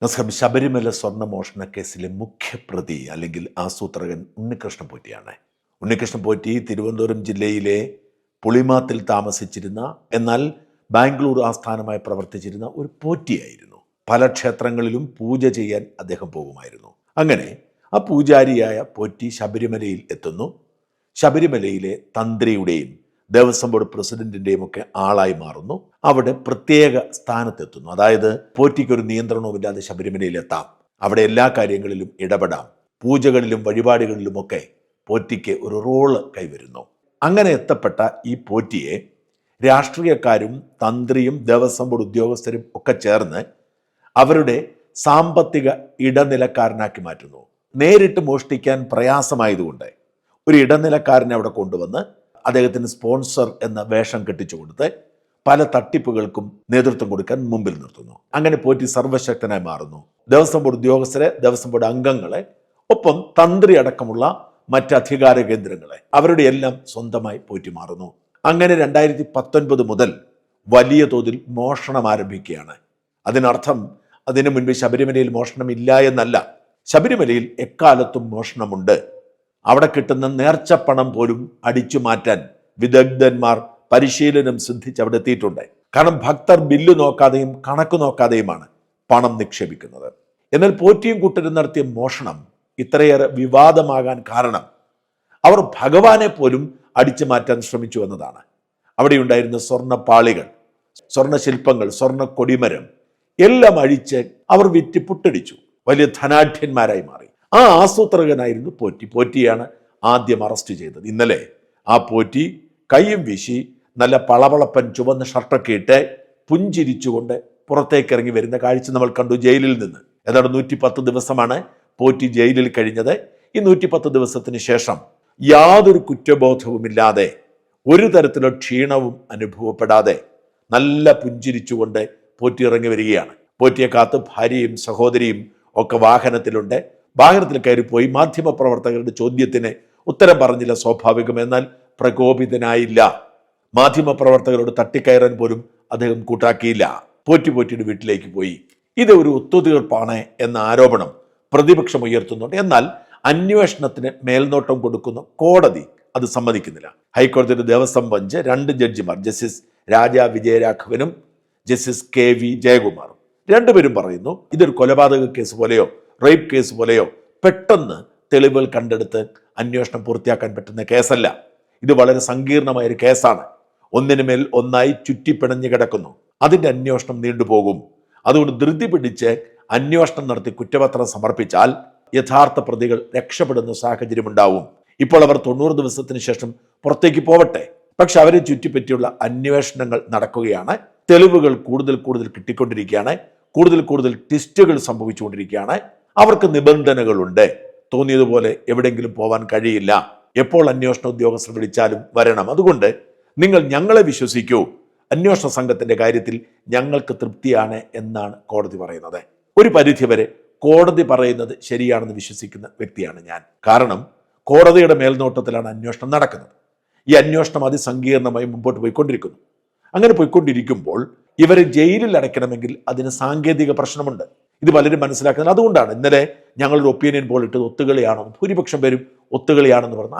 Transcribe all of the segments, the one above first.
നമസ്കാരം. ശബരിമല സ്വർണ്ണമോഷണ കേസിലെ മുഖ്യപ്രതി അല്ലെങ്കിൽ ആസൂത്രകൻ ഉണ്ണികൃഷ്ണൻ പോറ്റിയാണ്. ഉണ്ണികൃഷ്ണൻ പോറ്റി തിരുവനന്തപുരം ജില്ലയിലെ പുളിമാത്തിൽ താമസിച്ചിരുന്ന, എന്നാൽ ബാംഗ്ലൂർ ആസ്ഥാനമായി പ്രവർത്തിച്ചിരുന്ന ഒരു പോറ്റിയായിരുന്നു. പല ക്ഷേത്രങ്ങളിലും പൂജ ചെയ്യാൻ അദ്ദേഹം പോകുമായിരുന്നു. അങ്ങനെ ആ പൂജാരിയായ പോറ്റി ശബരിമലയിൽ എത്തുന്നു. ശബരിമലയിലെ തന്ത്രിയുടെയും ദേവസ്വം ബോർഡ് പ്രസിഡന്റിന്റെയും ഒക്കെ ആളായി മാറുന്നു. അവിടെ പ്രത്യേക സ്ഥാനത്തെത്തുന്നു. അതായത് പോറ്റിക്കൊരു നിയന്ത്രണവുമില്ലാതെ ശബരിമലയിലെത്താം, അവിടെ എല്ലാ കാര്യങ്ങളിലും ഇടപെടാം, പൂജകളിലും വഴിപാടുകളിലുമൊക്കെ പോറ്റിക്ക് ഒരു റോള് കൈവരുന്നു. അങ്ങനെ എത്തപ്പെട്ട ഈ പോറ്റിയെ രാഷ്ട്രീയക്കാരും തന്ത്രിയും ദേവസ്വം ബോർഡ് ഉദ്യോഗസ്ഥരും ഒക്കെ ചേർന്ന് അവരുടെ സാമ്പത്തിക ഇടനിലക്കാരനാക്കി മാറ്റുന്നു. നേരിട്ട് മോഷ്ടിക്കാൻ പ്രയാസമായതുകൊണ്ട് ഒരു ഇടനിലക്കാരനെ അവിടെ കൊണ്ടുവന്ന് അദ്ദേഹത്തിന് സ്പോൺസർ എന്ന വേഷം കെട്ടിച്ചു കൊടുത്ത് പല തട്ടിപ്പുകൾക്കും നേതൃത്വം കൊടുക്കാൻ മുമ്പിൽ നിർത്തുന്നു. അങ്ങനെ പോറ്റി സർവശക്തനായി മാറുന്നു. ദേവസ്വം ബോർഡ് ഉദ്യോഗസ്ഥരെ, ദേവസ്വം ബോർഡ് അംഗങ്ങളെ, ഒപ്പം തന്ത്രി അടക്കമുള്ള മറ്റ് അധികാര കേന്ദ്രങ്ങളെ, അവരുടെ എല്ലാം സ്വന്തമായി പോറ്റി മാറുന്നു. അങ്ങനെ 2019 മുതൽ വലിയ തോതിൽ മോഷണം ആരംഭിക്കുകയാണ്. അതിനർത്ഥം അതിനു മുൻപ് ശബരിമലയിൽ മോഷണമില്ല എന്നല്ല. ശബരിമലയിൽ എക്കാലത്തും മോഷണമുണ്ട്. അവിടെ കിട്ടുന്ന നേർച്ചപ്പണം പോലും അടിച്ചു മാറ്റാൻ വിദഗ്ധന്മാർ പരിശീലനം സിദ്ധിച്ച് അവിടെ എത്തിയിട്ടുണ്ട്. കാരണം ഭക്തർ ബില്ല് നോക്കാതെയും കണക്ക് നോക്കാതെയുമാണ് പണം നിക്ഷേപിക്കുന്നത്. എന്നാൽ പോറ്റിയും കൂട്ടരും നടത്തിയ മോഷണം ഇത്രയേറെ വിവാദമാകാൻ കാരണം അവർ ഭഗവാനെ പോലും അടിച്ചു മാറ്റാൻ ശ്രമിച്ചു എന്നതാണ്. അവിടെ ഉണ്ടായിരുന്ന സ്വർണ്ണ പാളികൾ, സ്വർണ്ണ ശില്പങ്ങൾ, സ്വർണ്ണ കൊടിമരം എല്ലാം അഴിച്ച് അവർ വിറ്റ് പുട്ടടിച്ചു. വലിയ ധനാഢ്യന്മാരായി മാറി. ആ ആസൂത്രകനായിരുന്നു പോറ്റി. പോറ്റിയാണ് ആദ്യം അറസ്റ്റ് ചെയ്തത്. ഇന്നലെ ആ പോറ്റി കൈയും വീശി നല്ല പളപളപ്പൻ ചുവന്ന ഷർട്ടൊക്കെ ഇട്ട് പുഞ്ചിരിച്ചുകൊണ്ട് പുറത്തേക്ക് ഇറങ്ങി വരുന്ന കാഴ്ച നമ്മൾ കണ്ടു. ജയിലിൽ നിന്ന് ഏതാണ്ട് 110 ദിവസമാണ് പോറ്റി ജയിലിൽ കഴിഞ്ഞത്. ഈ 110 ദിവസത്തിന് ശേഷം യാതൊരു കുറ്റബോധവുമില്ലാതെ, ഒരു തരത്തിലുള്ള ക്ഷീണവും അനുഭവപ്പെടാതെ നല്ല പുഞ്ചിരിച്ചുകൊണ്ട് പോറ്റി ഇറങ്ങി വരികയാണ്. പോറ്റിയെ കാത്ത് ഭാര്യയും സഹോദരിയും ഒക്കെ വാഹനത്തിലുണ്ട്. വാഹനത്തിൽ കയറിപ്പോയി. മാധ്യമപ്രവർത്തകരുടെ ചോദ്യത്തിന് ഉത്തരം പറഞ്ഞില്ല, സ്വാഭാവികം. എന്നാൽ പ്രകോപിതനായില്ല. മാധ്യമപ്രവർത്തകരോട് തട്ടിക്കയറാൻ പോലും അദ്ദേഹം കൂട്ടാക്കിയില്ല. പോറ്റിയുടെ വീട്ടിലേക്ക് പോയി. ഇത് ഒരു ഒത്തുതീർപ്പാണ് എന്ന ആരോപണം പ്രതിപക്ഷം ഉയർത്തുന്നുണ്ട്. എന്നാൽ അന്വേഷണത്തിന് മേൽനോട്ടം കൊടുക്കുന്ന കോടതി അത് സമ്മതിക്കുന്നില്ല. ഹൈക്കോടതിയുടെ ദേവസ്വം ബെഞ്ച് 2 ജഡ്ജിമാർ, ജസ്റ്റിസ് രാജാ വിജയരാഘവനും ജസ്റ്റിസ് KV ജയകുമാറും, രണ്ടുപേരും പറയുന്നു ഇതൊരു കൊലപാതക കേസ് പോലെയോ റേപ്പ് കേസ് പോലെയോ പെട്ടെന്ന് തെളിവുകൾ കണ്ടെടുത്ത് അന്വേഷണം പൂർത്തിയാക്കാൻ പറ്റുന്ന കേസല്ല. ഇത് വളരെ സങ്കീർണമായൊരു കേസാണ്. ഒന്നിനുമേൽ ഒന്നായി ചുറ്റിപ്പിണഞ്ഞു കിടക്കുന്നു. അതിൻ്റെ അന്വേഷണം നീണ്ടുപോകും. അതുകൊണ്ട് ധൃതി പിടിച്ച് അന്വേഷണം നടത്തി കുറ്റപത്രം സമർപ്പിച്ചാൽ യഥാർത്ഥ പ്രതികൾ രക്ഷപ്പെടുന്ന സാഹചര്യമുണ്ടാവും. ഇപ്പോൾ അവർ 90 ദിവസത്തിന് ശേഷം പുറത്തേക്ക് പോവട്ടെ. പക്ഷെ അവരെ ചുറ്റിപ്പറ്റിയുള്ള അന്വേഷണങ്ങൾ നടക്കുകയാണ്. തെളിവുകൾ കൂടുതൽ കിട്ടിക്കൊണ്ടിരിക്കുകയാണ്. കൂടുതൽ ട്വിസ്റ്റുകൾ സംഭവിച്ചുകൊണ്ടിരിക്കുകയാണ്. അവർക്ക് നിബന്ധനകളുണ്ട്. തോന്നിയതുപോലെ എവിടെയെങ്കിലും പോവാൻ കഴിയില്ല. എപ്പോൾ അന്വേഷണ ഉദ്യോഗസ്ഥർ വിളിച്ചാലും വരണം. അതുകൊണ്ട് നിങ്ങൾ ഞങ്ങളെ വിശ്വസിക്കൂ, അന്വേഷണ സംഘത്തിന്റെ കാര്യത്തിൽ ഞങ്ങൾക്ക് തൃപ്തിയാണ് എന്നാണ് കോടതി പറയുന്നത്. ഒരു പരിധിവരെ കോടതി പറയുന്നത് ശരിയാണെന്ന് വിശ്വസിക്കുന്ന വ്യക്തിയാണ് ഞാൻ. കാരണം കോടതിയുടെ മേൽനോട്ടത്തിലാണ് അന്വേഷണം നടക്കുന്നത്. ഈ അന്വേഷണം അതിസങ്കീർണമായി മുമ്പോട്ട് പോയിക്കൊണ്ടിരിക്കുന്നു. അങ്ങനെ പോയിക്കൊണ്ടിരിക്കുമ്പോൾ ഇവരെ ജയിലിൽ അടയ്ക്കണമെങ്കിൽ അതിന് സാങ്കേതിക പ്രശ്നമുണ്ട്. ഇത് പലരും മനസ്സിലാക്കുന്നത്. അതുകൊണ്ടാണ് ഇന്നലെ ഞങ്ങളൊരു ഒപ്പീനിയൻ പോൾ ഇട്ടത് ഒത്തുകളിയാണെന്ന്. ഭൂരിപക്ഷം പേരും ഒത്തുകളിയാണെന്ന് പറഞ്ഞു.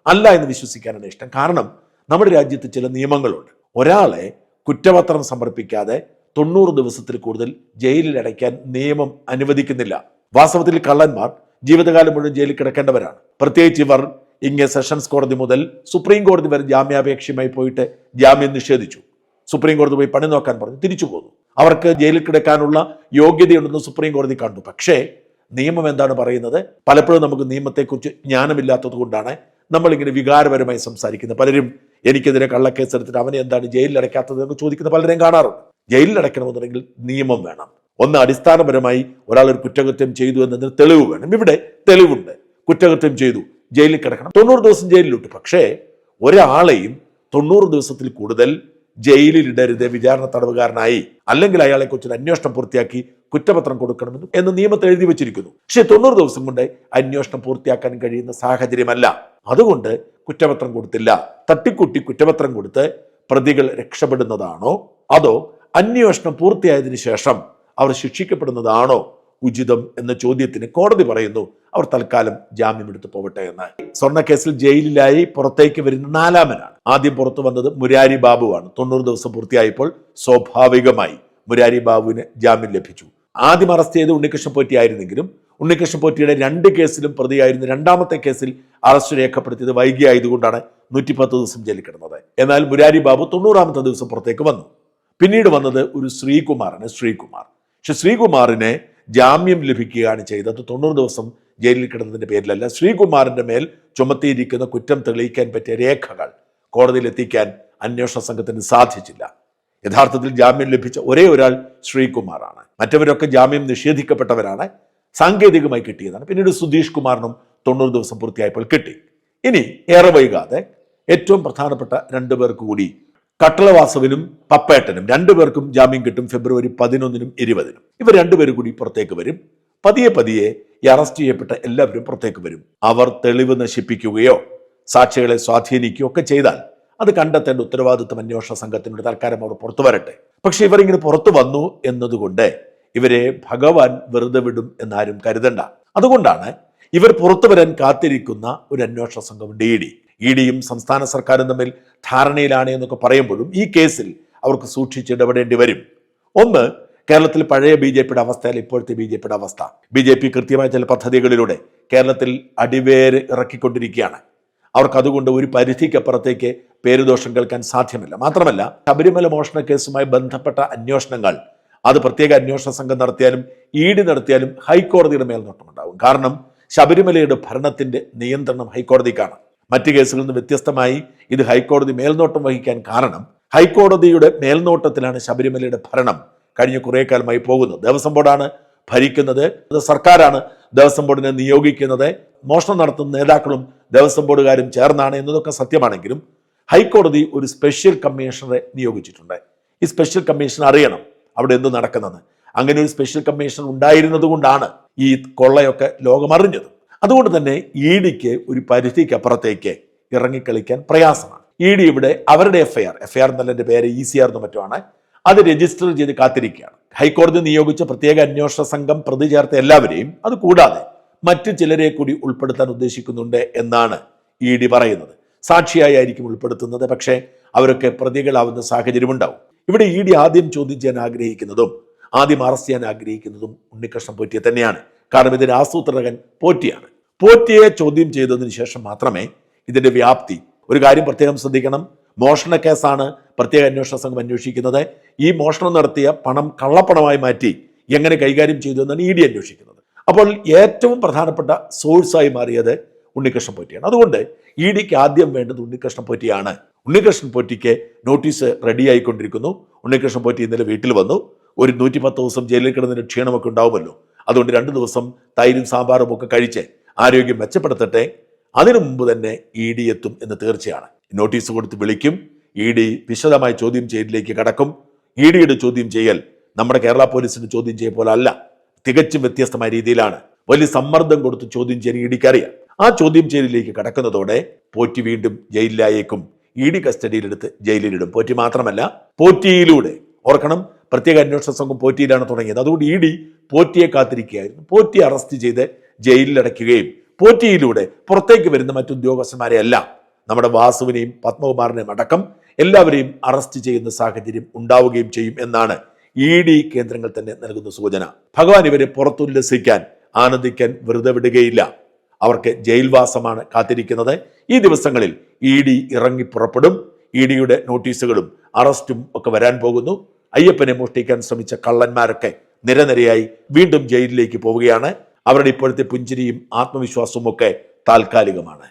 അല്ല എന്ന് വിശ്വസിക്കാനാണ് ഇഷ്ടം. കാരണം നമ്മുടെ രാജ്യത്ത് ചില നിയമങ്ങളുണ്ട്. ഒരാളെ കുറ്റപത്രം സമർപ്പിക്കാതെ 90 ദിവസത്തിൽ കൂടുതൽ ജയിലിൽ അടയ്ക്കാൻ നിയമം അനുവദിക്കുന്നില്ല. വാസ്തവത്തിൽ കള്ളന്മാർ ജീവിതകാലം മുഴുവൻ ജയിലിൽ കിടക്കേണ്ടവരാണ്. പ്രത്യേകിച്ച് ഇവർ ഇങ്ങനെ സെഷൻസ് കോടതി മുതൽ സുപ്രീം കോടതി വരെ ജാമ്യാപേക്ഷയുമായി പോയിട്ട് ജാമ്യം നിഷേധിച്ചു. സുപ്രീം കോടതി പോയി പണി നോക്കാൻ പറഞ്ഞു, തിരിച്ചു പോന്നു. അവർക്ക് ജയിലിൽ കിടക്കാനുള്ള യോഗ്യതയുണ്ടെന്ന് സുപ്രീം കോടതി കണ്ടു. പക്ഷേ നിയമം എന്താണ് പറയുന്നത്? പലപ്പോഴും നമുക്ക് നിയമത്തെക്കുറിച്ച് ജ്ഞാനമില്ലാത്തത് കൊണ്ടാണ് നമ്മളിങ്ങനെ വികാരപരമായി സംസാരിക്കുന്നത്. പലരും എനിക്കെതിരെ കള്ളക്കേസ് എടുത്തിട്ട് അവനെ എന്താണ് ജയിലിൽ അടയ്ക്കാത്തത് എന്ന് ചോദിക്കുന്ന പലരെയും കാണാറുണ്ട്. ജയിലിൽ അടയ്ക്കണമെന്നുണ്ടെങ്കിൽ നിയമം വേണം. ഒന്ന്, അടിസ്ഥാനപരമായി ഒരാൾ ഒരു കുറ്റകൃത്യം ചെയ്തു എന്നതിന് തെളിവ് വേണം. ഇവിടെ തെളിവുണ്ട്. കുറ്റകൃത്യം ചെയ്തു, ജയിലിൽ കിടക്കണം, 90 ദിവസം ജയിലിലിട്ടു. പക്ഷേ ഒരാളെയും 90 ദിവസത്തിൽ കൂടുതൽ ജയിലിൽ ഇടരുത്, വിചാരണ തടവുകാരനായി, അല്ലെങ്കിൽ അയാളെ കുറിച്ച് അന്വേഷണം പൂർത്തിയാക്കി കുറ്റപത്രം കൊടുക്കണമെന്ന് എന്ന് നിയമത്തിൽ എഴുതി വെച്ചിരിക്കുന്നു. പക്ഷേ 90 ദിവസം കൊണ്ട് അന്വേഷണം പൂർത്തിയാക്കാൻ കഴിയുന്ന സാഹചര്യമല്ല. അതുകൊണ്ട് കുറ്റപത്രം കൊടുത്തില്ല. തട്ടിക്കൂട്ടി കുറ്റപത്രം കൊടുത്ത് പ്രതികൾ രക്ഷപ്പെടുന്നതാണോ അതോ അന്വേഷണം പൂർത്തിയായതിനു ശേഷം അവർ ശിക്ഷിക്കപ്പെടുന്നതാണോ ഉചിതം എന്ന ചോദ്യത്തിന് കോടതി പറയുന്നു അവർ തൽക്കാലം ജാമ്യം എടുത്ത് പോകട്ടെ എന്ന്. സ്വർണ്ണക്കേസിൽ ജയിലിലായി പുറത്തേക്ക് വരുന്ന നാലാമനാണ്. ആദ്യം പുറത്തു വന്നത് മുരാരി ബാബുവാണ്. 90 ദിവസം പൂർത്തിയായപ്പോൾ സ്വാഭാവികമായി മുരാരി ബാബുവിന് ജാമ്യം ലഭിച്ചു. ആദ്യം അറസ്റ്റ് ചെയ്ത് ഉണ്ണികൃഷ്ണൻ പോറ്റി ആയിരുന്നെങ്കിലും ഉണ്ണികൃഷ്ണൻ പോറ്റിയുടെ 2 കേസിലും പ്രതിയായിരുന്നു. രണ്ടാമത്തെ കേസിൽ അറസ്റ്റ് രേഖപ്പെടുത്തിയത് വൈകിയായതുകൊണ്ടാണ് 110 ദിവസം ജയിലിൽ കിടന്നത്. എന്നാൽ മുരാരി ബാബു 90ാമത്തെ ദിവസം പുറത്തേക്ക് വന്നു. പിന്നീട് വന്നത് ഒരു ശ്രീകുമാറാണ്. പക്ഷെ ശ്രീകുമാറിനെ ജാമ്യം ലഭിക്കുകയാണ് ചെയ്തത്. 90 ദിവസം ജയിലിൽ കിടന്നതിന്റെ പേരിലല്ല. ശ്രീകുമാറിന്റെ മേൽ ചുമത്തിയിരിക്കുന്ന കുറ്റം തെളിയിക്കാൻ പറ്റിയ രേഖകൾ കോടതിയിൽ എത്തിക്കാൻ അന്വേഷണ സംഘത്തിന് സാധിച്ചില്ല. യഥാർത്ഥത്തിൽ ജാമ്യം ലഭിച്ച ഒരേ ഒരാൾ ശ്രീകുമാറാണ്. മറ്റവരൊക്കെ ജാമ്യം നിഷേധിക്കപ്പെട്ടവരാണ്, സാങ്കേതികമായി കിട്ടിയതാണ്. പിന്നീട് സുധീഷ് കുമാറിനും 90 ദിവസം പൂർത്തിയായപ്പോൾ കിട്ടി. ഇനി ഏറെ വൈകാതെ ഏറ്റവും പ്രധാനപ്പെട്ട 2 പേർക്ക് കൂടി, കട്ടളവാസവനും പപ്പേട്ടനും 2 പേർക്കും ജാമ്യം കിട്ടും. ഫെബ്രുവരി 11-നും 20-നും ഇവർ 2 പേരും കൂടി പുറത്തേക്ക് വരും. പതിയെ ഈ അറസ്റ്റ് ചെയ്യപ്പെട്ട എല്ലാവരും പുറത്തേക്ക് വരും. അവർ തെളിവ് നശിപ്പിക്കുകയോ സാക്ഷികളെ സ്വാധീനിക്കുകയോ ഒക്കെ ചെയ്താൽ അത് കണ്ടെത്തേണ്ട ഉത്തരവാദിത്വം അന്വേഷണ സംഘത്തിനോട്. തൽക്കാലം അവർ പുറത്തു വരട്ടെ. പക്ഷെ ഇവരിങ്ങനെ പുറത്തു വന്നു എന്നതുകൊണ്ട് ഇവരെ ഭഗവാൻ വെറുതെ വിടും എന്നാരും കരുതണ്ട. അതുകൊണ്ടാണ് ഇവർ പുറത്തു വരാൻ കാത്തിരിക്കുന്ന ഒരു അന്വേഷണ സംഘമുണ്ട്, ഇ ഡിയും സംസ്ഥാന സർക്കാരും തമ്മിൽ ധാരണയിലാണ് എന്നൊക്കെ പറയുമ്പോഴും ഈ കേസിൽ അവർക്ക് സൂക്ഷിച്ചിടപെടേണ്ടി വരും. ഒന്ന്, കേരളത്തിൽ പഴയ BJPയുടെ അവസ്ഥയിൽ ഇപ്പോഴത്തെ BJPയുടെ അവസ്ഥ. BJP കൃത്യമായ ചില പദ്ധതികളിലൂടെ കേരളത്തിൽ അടിവേര് ഇറക്കിക്കൊണ്ടിരിക്കുകയാണ്. അവർക്ക് അതുകൊണ്ട് ഒരു പരിധിക്കപ്പുറത്തേക്ക് പേരുദോഷം കേൾക്കാൻ സാധ്യമല്ല. മാത്രമല്ല, ശബരിമല മോഷണ കേസുമായി ബന്ധപ്പെട്ട അന്വേഷണങ്ങൾ അത് പ്രത്യേക അന്വേഷണ സംഘം നടത്തിയാലും ED നടത്തിയാലും ഹൈക്കോടതിയുടെ മേൽനോട്ടമുണ്ടാവും. കാരണം ശബരിമലയുടെ ഭരണത്തിന്റെ നിയന്ത്രണം ഹൈക്കോടതിക്കാണ്. മറ്റ് കേസുകളിൽ നിന്ന് വ്യത്യസ്തമായി ഇത് ഹൈക്കോടതി മേൽനോട്ടം വഹിക്കാൻ കാരണം ഹൈക്കോടതിയുടെ മേൽനോട്ടത്തിലാണ് ശബരിമലയുടെ ഭരണം കഴിഞ്ഞ കുറേ കാലമായി പോകുന്നത്. ദേവസ്വം ബോർഡാണ് ഭരിക്കുന്നത്, സർക്കാരാണ് ദേവസ്വം ബോർഡിനെ നിയോഗിക്കുന്നത്. മോഷണം നടത്തുന്ന നേതാക്കളും ദേവസ്വം ബോർഡുകാരും ചേർന്നാണ് എന്നതൊക്കെ സത്യമാണെങ്കിലും ഹൈക്കോടതി ഒരു സ്പെഷ്യൽ കമ്മീഷണറെ നിയോഗിച്ചിട്ടുണ്ട്. ഈ സ്പെഷ്യൽ കമ്മീഷൻ അറിയണം അവിടെ എന്ത് നടക്കുന്നത്. അങ്ങനെ ഒരു സ്പെഷ്യൽ കമ്മീഷൻ ഉണ്ടായിരുന്നത് കൊണ്ടാണ് ഈ കൊള്ളയൊക്കെ ലോകമറിഞ്ഞത്. അതുകൊണ്ട് തന്നെ EDക്ക് ഒരു പരിധിക്കപ്പുറത്തേക്ക് ഇറങ്ങിക്കളിക്കാൻ പ്രയാസമാണ്. ED ഇവിടെ അവരുടെ എഫ്ഐആർ എന്നതിന്റെ പേര് ECR എന്ന് മറ്റുമാണ്, അത് രജിസ്റ്റർ ചെയ്ത് കാത്തിരിക്കുകയാണ്. ഹൈക്കോടതി നിയോഗിച്ച പ്രത്യേക അന്വേഷണ സംഘം പ്രതി ചേർത്ത എല്ലാവരെയും, അത് കൂടാതെ മറ്റു ചിലരെ കൂടി ഉൾപ്പെടുത്താൻ ഉദ്ദേശിക്കുന്നുണ്ട് എന്നാണ് ED പറയുന്നത്. സാക്ഷിയായി ആയിരിക്കും ഉൾപ്പെടുത്തുന്നത്, പക്ഷേ അവരൊക്കെ പ്രതികളാവുന്ന സാഹചര്യം ഉണ്ടാവും. ഇവിടെ ED ആദ്യം ചോദ്യം ചെയ്യാൻ ആഗ്രഹിക്കുന്നതും ആദ്യം അറസ്റ്റ് ചെയ്യാൻ ആഗ്രഹിക്കുന്നതും ഉണ്ണികൃഷ്ണൻ പോറ്റിയെ തന്നെയാണ്. കാരണം ഇതിന്റെ ആസൂത്രകൻ പോറ്റിയാണ്. പോറ്റിയെ ചോദ്യം ചെയ്തതിന് ശേഷം മാത്രമേ ഇതിന്റെ വ്യാപ്തി. ഒരു കാര്യം പ്രത്യേകം ശ്രദ്ധിക്കണം, മോഷണ കേസാണ് പ്രത്യേക അന്വേഷണ സംഘം അന്വേഷിക്കുന്നത്. ഈ മോഷണം നടത്തിയ പണം കള്ളപ്പണമായി മാറ്റി എങ്ങനെ കൈകാര്യം ചെയ്തു എന്നാണ് ED അന്വേഷിക്കുന്നത്. അപ്പോൾ ഏറ്റവും പ്രധാനപ്പെട്ട സോഴ്സായി മാറിയത് ഉണ്ണികൃഷ്ണൻ പോറ്റിയാണ്. അതുകൊണ്ട് EDക്ക് ആദ്യം വേണ്ടത് ഉണ്ണികൃഷ്ണൻ പോറ്റിയാണ്. ഉണ്ണികൃഷ്ണൻ പോറ്റിക്ക് നോട്ടീസ് റെഡിയായിക്കൊണ്ടിരിക്കുന്നു. ഉണ്ണികൃഷ്ണൻ പോറ്റി ഇന്നലെ വീട്ടിൽ വന്നു. ഒരു 110 ദിവസം ജയിലിൽ കിടന്നതിന് ക്ഷീണമൊക്കെ ഉണ്ടാവുമല്ലോ. അതുകൊണ്ട് 2 ദിവസം തൈരും സാമ്പാറും ഒക്കെ കഴിച്ച് ആരോഗ്യം മെച്ചപ്പെടുത്തട്ടെ. അതിനു മുമ്പ് തന്നെ ED എത്തും എന്ന് തീർച്ചയാണ്. നോട്ടീസ് കൊടുത്ത് വിളിക്കും. ED വിശദമായി ചോദ്യം ചെയ്യലിലേക്ക് കടക്കും. EDയുടെ ചോദ്യം ചെയ്യൽ നമ്മുടെ കേരള പോലീസിന്റെ ചോദ്യം ചെയ്യൽ പോലെ അല്ല, തികച്ചും വ്യത്യസ്തമായ രീതിയിലാണ്. വലിയ സമ്മർദ്ദം കൊടുത്ത് ചോദ്യം ചെയ്യാൻ EDക്ക് അറിയാം. ആ ചോദ്യം ചെയ്യലിലേക്ക് കടക്കുന്നതോടെ പോറ്റി വീണ്ടും ജയിലിലായേക്കും. ED കസ്റ്റഡിയിലെടുത്ത് ജയിലിലിടും. പോറ്റി മാത്രമല്ല, പോറ്റിയിലൂടെ, ഓർക്കണം, പ്രത്യേക അന്വേഷണ സംഘം പോറ്റിയിലാണ് തുടങ്ങിയത്. അതുകൊണ്ട് ED പോറ്റിയെ കാത്തിരിക്കുകയായിരുന്നു. പോറ്റിയെ അറസ്റ്റ് ചെയ്ത് ജയിലിലടയ്ക്കുകയും പോറ്റിയിലൂടെ പുറത്തേക്ക് വരുന്ന മറ്റുദ്യോഗസ്ഥന്മാരെ എല്ലാം, നമ്മുടെ വാസുവിനെയും പത്മകുമാറിനെയും അടക്കം എല്ലാവരെയും അറസ്റ്റ് ചെയ്യുന്ന സാഹചര്യം ഉണ്ടാവുകയും ചെയ്യും എന്നാണ് ED കേന്ദ്രങ്ങൾ തന്നെ നൽകുന്ന സൂചന. ഭഗവാൻ ഇവരെ പുറത്തുല്ലസിക്കാൻ, ആനന്ദിക്കാൻ വെറുതെ വിടുകയില്ല. അവർക്ക് ജയിൽവാസമാണ് കാത്തിരിക്കുന്നത്. ഈ ദിവസങ്ങളിൽ ED ഇറങ്ങി പുറപ്പെടും. EDയുടെ നോട്ടീസുകളും അറസ്റ്റും ഒക്കെ വരാൻ പോകുന്നു. അയ്യപ്പനെ മോഷ്ടിക്കാൻ ശ്രമിച്ച കള്ളന്മാരൊക്കെ നിരനിരയായി വീണ്ടും ജയിലിലേക്ക് പോവുകയാണ്. അവരുടെ ഇപ്പോഴത്തെ പുഞ്ചിരിയും ആത്മവിശ്വാസവും ഒക്കെ താൽക്കാലികമാണ്.